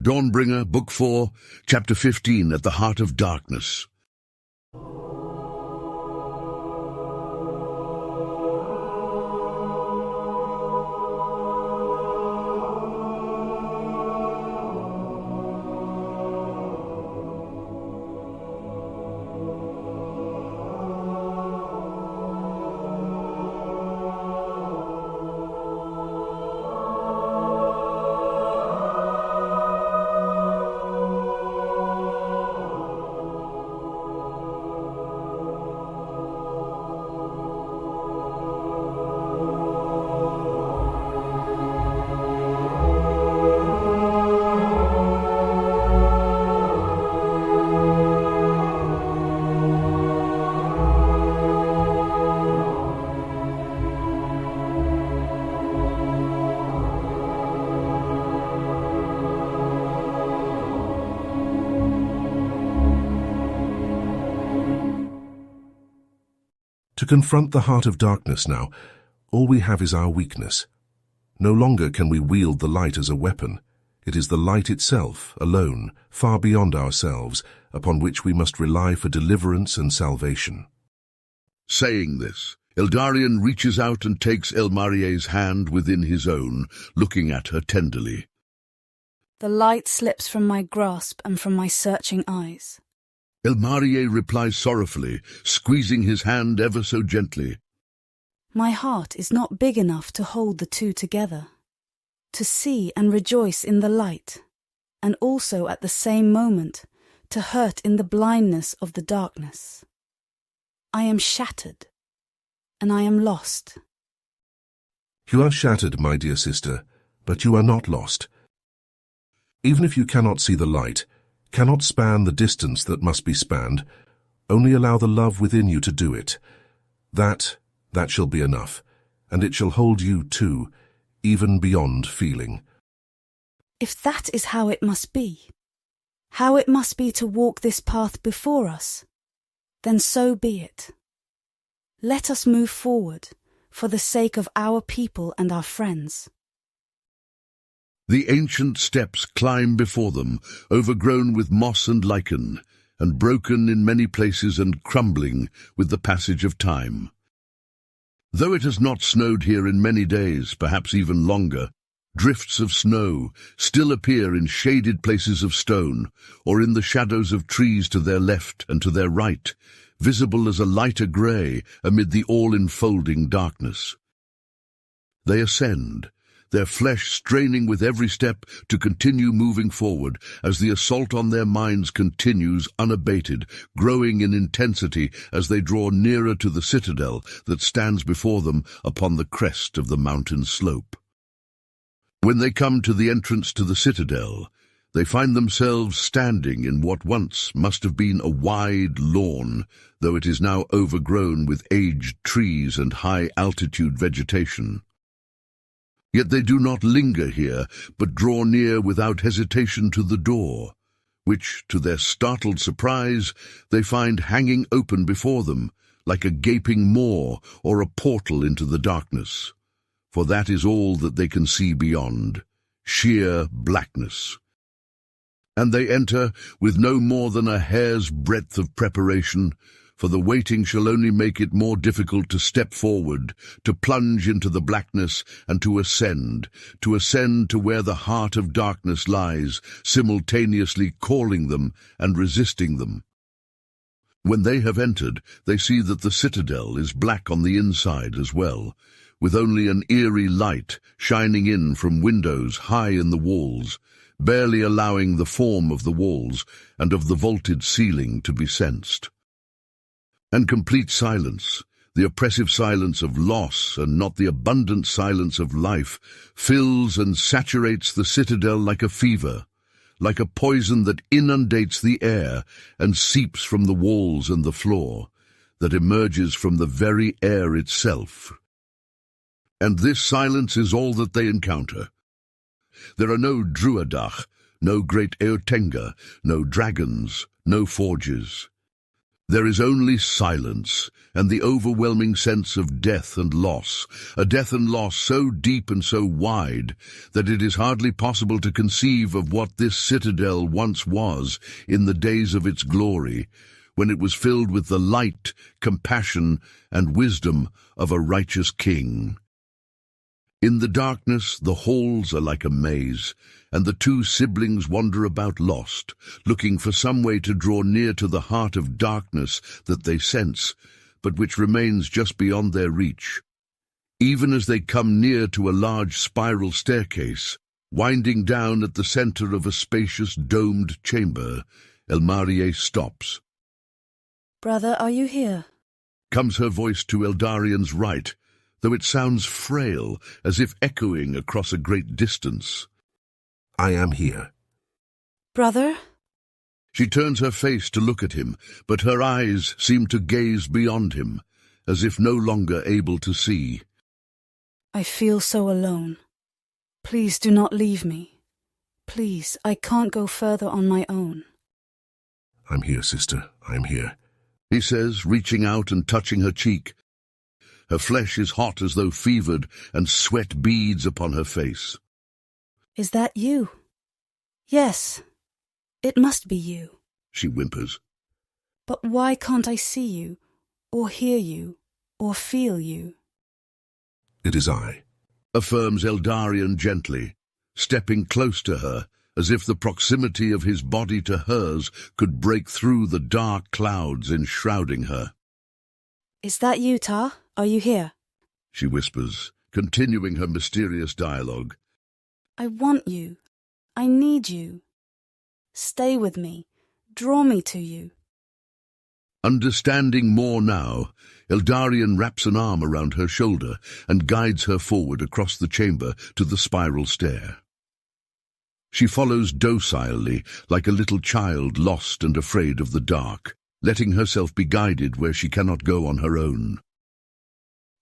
Dawnbringer, Book 4, Chapter 15, At the Heart of Darkness. To confront the heart of darkness now, all we have is our weakness. No longer can we wield the light as a weapon. It is the light itself, alone, far beyond ourselves, upon which we must rely for deliverance and salvation. Saying this, Eldarion reaches out and takes Elmarie's hand within his own, looking at her tenderly. The light slips from my grasp and from my searching eyes. Elmarie replies sorrowfully, squeezing his hand ever so gently. My heart is not big enough to hold the two together, to see and rejoice in the light, and also at the same moment to hurt in the blindness of the darkness. I am shattered, and I am lost. You are shattered, my dear sister, but you are not lost. Even if you cannot see the light, cannot span the distance that must be spanned, only allow the love within you to do it. That shall be enough, and it shall hold you too, even beyond feeling. If that is how it must be, how it must be to walk this path before us, then so be it. Let us move forward, for the sake of our people and our friends. The ancient steps climb before them, overgrown with moss and lichen, and broken in many places and crumbling with the passage of time. Though it has not snowed here in many days, perhaps even longer, drifts of snow still appear in shaded places of stone, or in the shadows of trees to their left and to their right, visible as a lighter grey amid the all-enfolding darkness. They ascend, their flesh straining with every step to continue moving forward as the assault on their minds continues unabated, growing in intensity as they draw nearer to the citadel that stands before them upon the crest of the mountain slope. When they come to the entrance to the citadel, they find themselves standing in what once must have been a wide lawn, though it is now overgrown with aged trees and high-altitude vegetation. Yet they do not linger here, but draw near without hesitation to the door, which, to their startled surprise, they find hanging open before them, like a gaping maw or a portal into the darkness. For that is all that they can see beyond, sheer blackness. And they enter with no more than a hair's breadth of preparation, for the waiting shall only make it more difficult to step forward, to plunge into the blackness, and to ascend to where the heart of darkness lies, simultaneously calling them and resisting them. When they have entered, they see that the citadel is black on the inside as well, with only an eerie light shining in from windows high in the walls, barely allowing the form of the walls and of the vaulted ceiling to be sensed. And complete silence, the oppressive silence of loss and not the abundant silence of life, fills and saturates the citadel like a fever, like a poison that inundates the air and seeps from the walls and the floor, that emerges from the very air itself. And this silence is all that they encounter. There are no druidach, no great Eotenga, no dragons, no forges. There is only silence and the overwhelming sense of death and loss, a death and loss so deep and so wide that it is hardly possible to conceive of what this citadel once was in the days of its glory, when it was filled with the light, compassion, and wisdom of a righteous king. In the darkness, the halls are like a maze, and the two siblings wander about lost, looking for some way to draw near to the heart of darkness that they sense, but which remains just beyond their reach. Even as they come near to a large spiral staircase, winding down at the center of a spacious domed chamber, Elmarie stops. "Brother, are you here?" Comes her voice to Eldarian's right, though it sounds frail, as if echoing across a great distance. I am here. "Brother?" She turns her face to look at him, but her eyes seem to gaze beyond him, as if no longer able to see. "I feel so alone. Please do not leave me. Please, I can't go further on my own." I'm here, sister. I'm here. He says, reaching out and touching her cheek. Her flesh is hot as though fevered, and sweat beads upon her face. "Is that you?" "Yes, it must be you," she whimpers. "But why can't I see you, or hear you, or feel you?" It is I, affirms Eldarian gently, stepping close to her, as if the proximity of his body to hers could break through the dark clouds enshrouding her. "Is that you, Ta? Are you here?" she whispers, continuing her mysterious dialogue. "I want you. I need you. Stay with me. Draw me to you." Understanding more now, Eldarian wraps an arm around her shoulder and guides her forward across the chamber to the spiral stair. She follows docilely, like a little child lost and afraid of the dark, letting herself be guided where she cannot go on her own.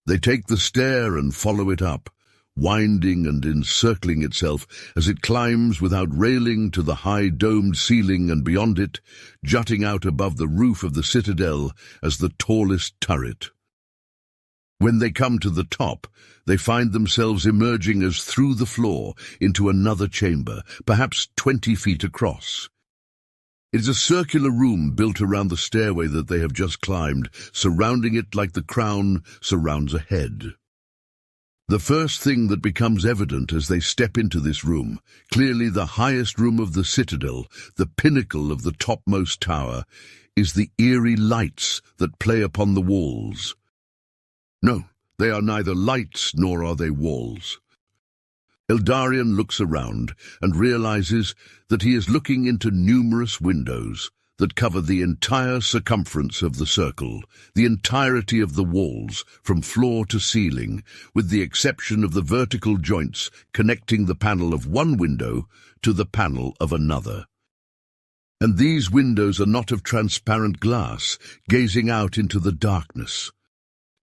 They take the stair and follow it up, winding and encircling itself as it climbs without railing to the high domed ceiling, and beyond it, jutting out above the roof of the citadel as the tallest turret. When they come to the top, they find themselves emerging as through the floor into another chamber, perhaps 20 feet across. It is a circular room built around the stairway that they have just climbed, surrounding it like the crown surrounds a head. The first thing that becomes evident as they step into this room, clearly the highest room of the citadel, the pinnacle of the topmost tower, is the eerie lights that play upon the walls. No, they are neither lights nor are they walls. Eldarian looks around and realizes that he is looking into numerous windows that cover the entire circumference of the circle, the entirety of the walls, from floor to ceiling, with the exception of the vertical joints connecting the panel of one window to the panel of another. And these windows are not of transparent glass, gazing out into the darkness.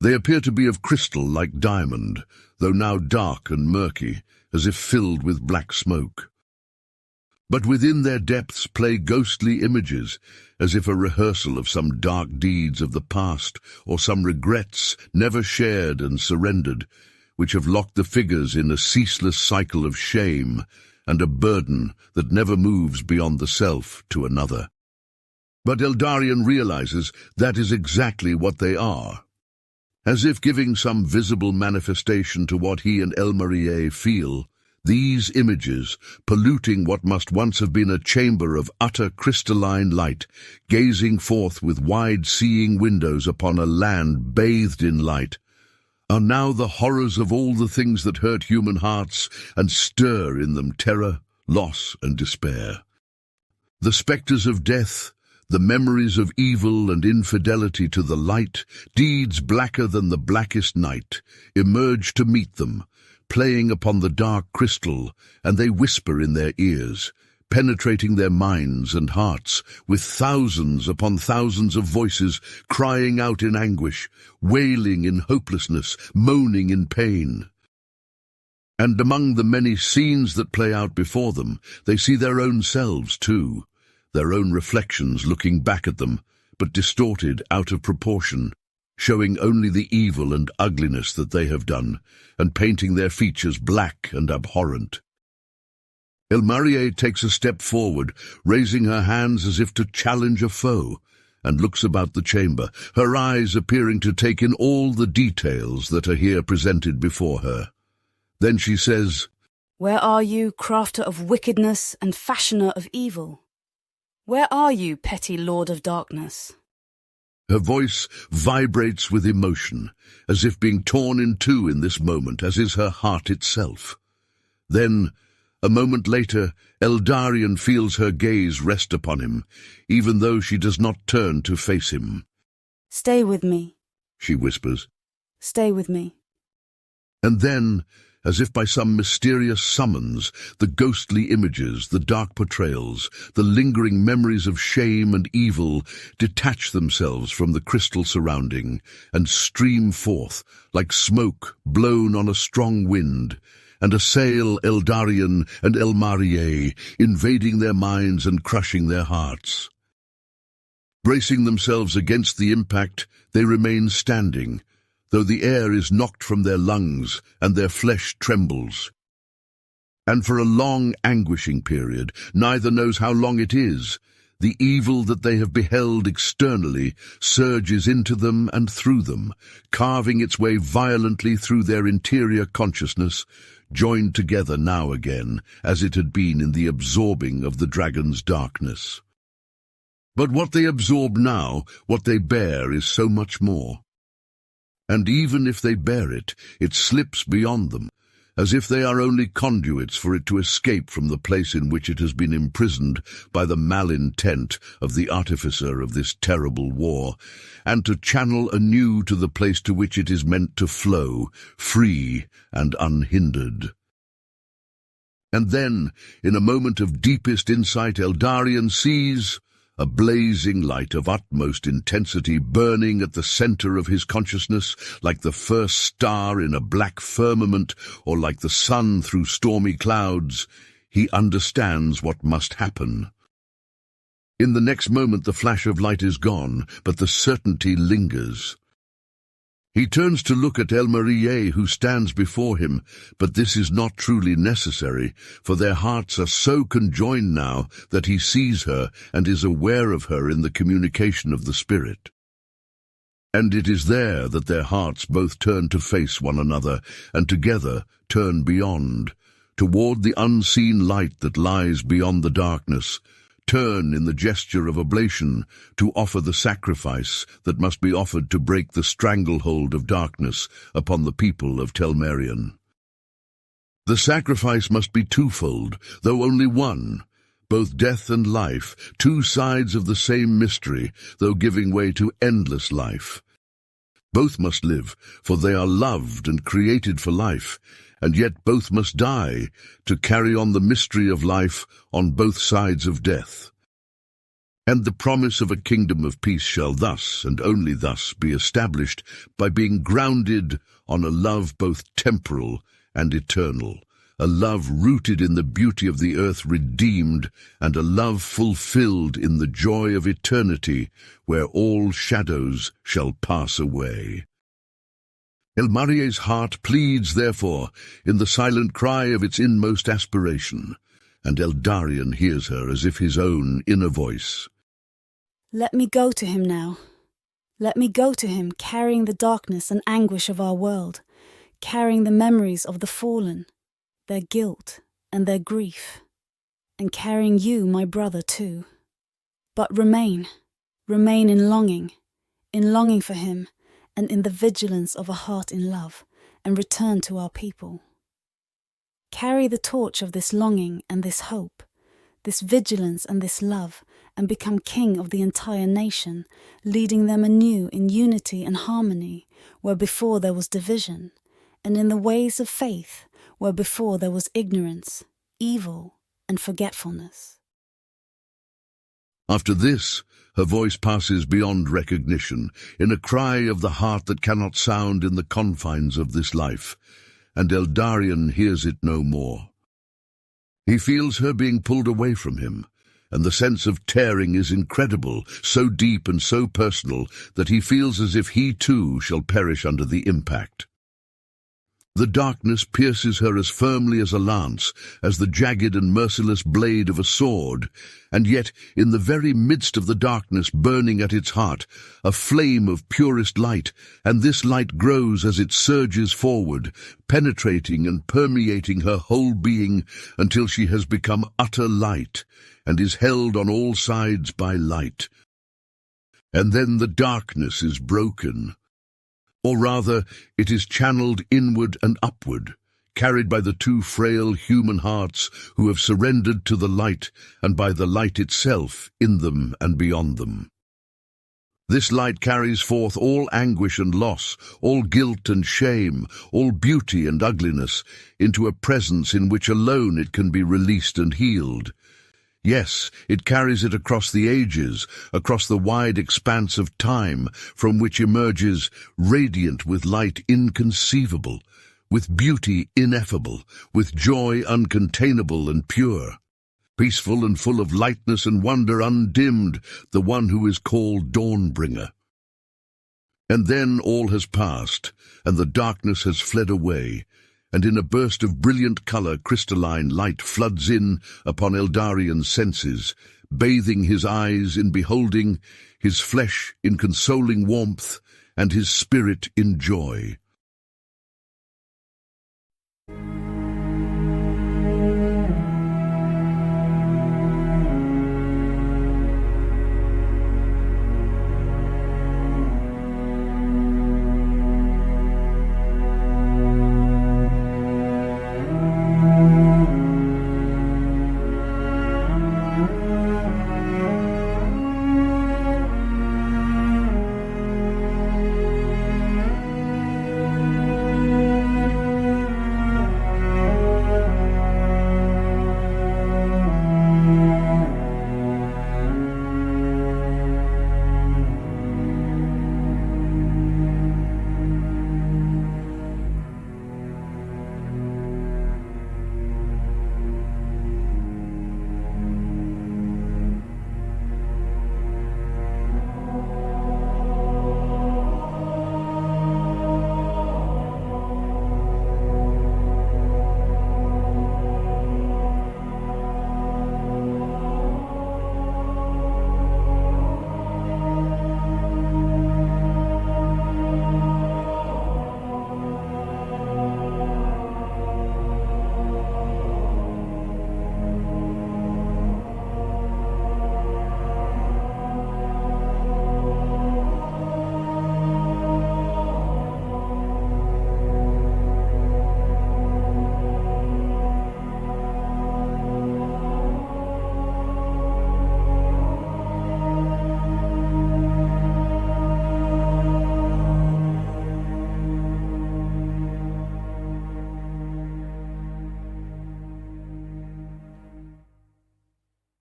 They appear to be of crystal like diamond, though now dark and murky, as if filled with black smoke. But within their depths play ghostly images, as if a rehearsal of some dark deeds of the past, or some regrets never shared and surrendered, which have locked the figures in a ceaseless cycle of shame and a burden that never moves beyond the self to another. But Eldarian realizes that is exactly what they are. As if giving some visible manifestation to what he and Elmarie feel, these images, polluting what must once have been a chamber of utter crystalline light, gazing forth with wide-seeing windows upon a land bathed in light, are now the horrors of all the things that hurt human hearts and stir in them terror, loss, and despair. The spectres of death, the memories of evil and infidelity to the light, deeds blacker than the blackest night, emerge to meet them, playing upon the dark crystal, and they whisper in their ears, penetrating their minds and hearts, with thousands upon thousands of voices crying out in anguish, wailing in hopelessness, moaning in pain. And among the many scenes that play out before them, they see their own selves too, their own reflections looking back at them, but distorted out of proportion, showing only the evil and ugliness that they have done, and painting their features black and abhorrent. Elmarie takes a step forward, raising her hands as if to challenge a foe, and looks about the chamber, her eyes appearing to take in all the details that are here presented before her. Then she says, "Where are you, crafter of wickedness and fashioner of evil? Where are you, petty lord of darkness?" Her voice vibrates with emotion, as if being torn in two in this moment, as is her heart itself. Then, a moment later, Eldarion feels her gaze rest upon him, even though she does not turn to face him. "Stay with me," she whispers. "Stay with me." And then, as if by some mysterious summons, the ghostly images, the dark portrayals, the lingering memories of shame and evil detach themselves from the crystal surrounding and stream forth like smoke blown on a strong wind, and assail Eldarion and Elmarie, invading their minds and crushing their hearts. Bracing themselves against the impact, they remain standing, though the air is knocked from their lungs and their flesh trembles. And for a long, anguishing period, neither knows how long it is, the evil that they have beheld externally surges into them and through them, carving its way violently through their interior consciousness, joined together now again, as it had been in the absorbing of the dragon's darkness. But what they absorb now, what they bear, is so much more. And even if they bear it, it slips beyond them, as if they are only conduits for it to escape from the place in which it has been imprisoned by the malintent of the artificer of this terrible war, and to channel anew to the place to which it is meant to flow, free and unhindered. And then, in a moment of deepest insight, Eldarion sees a blazing light of utmost intensity burning at the center of his consciousness, like the first star in a black firmament, or like the sun through stormy clouds. He understands what must happen. In the next moment the flash of light is gone, but the certainty lingers. He turns to look at Elmarie, who stands before him, but this is not truly necessary, for their hearts are so conjoined now that he sees her and is aware of her in the communication of the spirit. And it is there that their hearts both turn to face one another, and together turn beyond, toward the unseen light that lies beyond the darkness, turn in the gesture of oblation to offer the sacrifice that must be offered to break the stranglehold of darkness upon the people of Telmerion. The sacrifice must be twofold, though only one, both death and life, two sides of the same mystery, though giving way to endless life. Both must live, for they are loved and created for life, and yet both must die to carry on the mystery of life on both sides of death. And the promise of a kingdom of peace shall thus, and only thus, be established by being grounded on a love both temporal and eternal, a love rooted in the beauty of the earth redeemed, and a love fulfilled in the joy of eternity, where all shadows shall pass away. Elmarie's heart pleads, therefore, in the silent cry of its inmost aspiration, and Eldarion hears her as if his own inner voice. "Let me go to him now. Let me go to him, carrying the darkness and anguish of our world, carrying the memories of the fallen, their guilt and their grief, and carrying you, my brother, too. But remain in longing for him, and in the vigilance of a heart in love, and return to our people. Carry the torch of this longing and this hope, this vigilance and this love, and become king of the entire nation, leading them anew in unity and harmony, where before there was division, and in the ways of faith, where before there was ignorance, evil, and forgetfulness." After this, her voice passes beyond recognition, in a cry of the heart that cannot sound in the confines of this life, and Eldarion hears it no more. He feels her being pulled away from him, and the sense of tearing is incredible, so deep and so personal that he feels as if he too shall perish under the impact. The darkness pierces her as firmly as a lance, as the jagged and merciless blade of a sword, and yet, in the very midst of the darkness burning at its heart, a flame of purest light, and this light grows as it surges forward, penetrating and permeating her whole being until she has become utter light, and is held on all sides by light. And then the darkness is broken. Or rather, it is channeled inward and upward, carried by the two frail human hearts who have surrendered to the light and by the light itself in them and beyond them. This light carries forth all anguish and loss, all guilt and shame, all beauty and ugliness, into a presence in which alone it can be released and healed. Yes, it carries it across the ages, across the wide expanse of time, from which emerges, radiant with light inconceivable, with beauty ineffable, with joy uncontainable and pure, peaceful and full of lightness and wonder undimmed, the one who is called Dawnbringer. And then all has passed, and the darkness has fled away, and in a burst of brilliant colour crystalline light floods in upon Eldarian's senses, bathing his eyes in beholding, his flesh in consoling warmth, and his spirit in joy.